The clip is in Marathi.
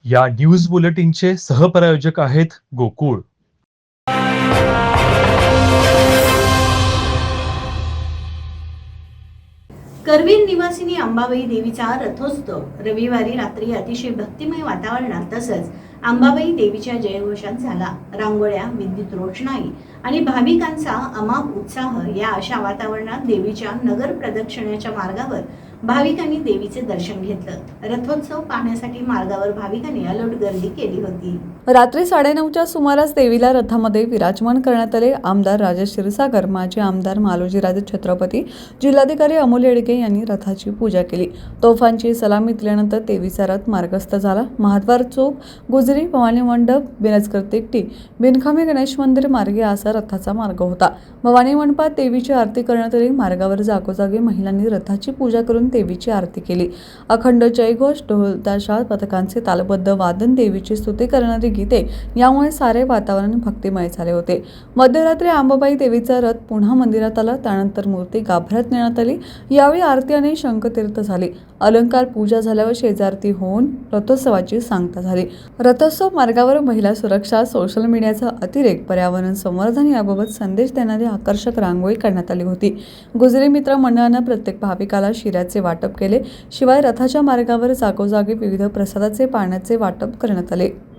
या न्यूज बुलेटिनचे सहप्रायोजक आहेत गोकुळ. करवीर निवासिनी अंबाबाई देवीचा रथोत्सव रविवारी रात्री अतिशय भक्तिमय वातावरणात तसंच अंबाबाई देवीच्या जयघोषात झाला. रांगोळ्या, विद्युत रोषणाई आणि भाविकांचा अमाप उत्साह या अशा वातावरणात देवीच्या नगर प्रदक्षिणेच्या मार्गावर भाविकांनी देवीचे दर्शन घेतलं. रथोत्सव पाहण्यासाठी मार्गावर भाविकांनी अलोट गर्दी केली होती. रात्री 9:30च्या सुमारास देवीला रथामध्ये विराजमान करण्यात आले. आमदार राजेश क्षीरसागर, माजी आमदार मालोजीराजे छत्रपती, जिल्हाधिकारी अमोल येडगे यांनी रथाची पूजा केली. तोफांची सलामी दिल्यानंतर देवीचा रथ मार्गस्थ झाला. महाद्वार चौक, गुजरी, भवानी मंडप, बिनजकर तिकटी, बिनखामे गणेश मंदिर मार्गे असा रथाचा मार्ग होता. भवानी मंडपात देवीची आरती करण्यात आली. मार्गावर जागोजागी महिलांनी रथाची पूजा करून देवीची आरती केली. अखंड जयघोष, ढोल ताशा पथकांचे तालबद्ध वादन, देवीची स्तुती करणारी गीते यामुळे सारे वातावरण भक्तिमय झाले होते. मध्यरात्री अंबाबाई देवीचा रथ पुन्हा मंदिरात आला. त्यानंतर मूर्ती गाभाऱ्यात नेण्यात आली. यावेळी आरती आणि शंखतीर्थ झाली. अलंकार पूजा झाल्यावर शेजारती होऊन रथोत्सवाची सांगता झाली. रथोत्सव मार्गावर महिला सुरक्षा, सोशल मीडियाचा अतिरेक, पर्यावरण संवर्धन याबाबत संदेश देणारी आकर्षक रांगोळी काढण्यात आली होती. गुजरी मित्र मंडळानं प्रत्येक भाविकाला शिऱ्याचे वाटप केले. शिवाय रथाच्या मार्गावर जागोजागी विविध प्रसादाचे, पाण्याचे वाटप करण्यात आले.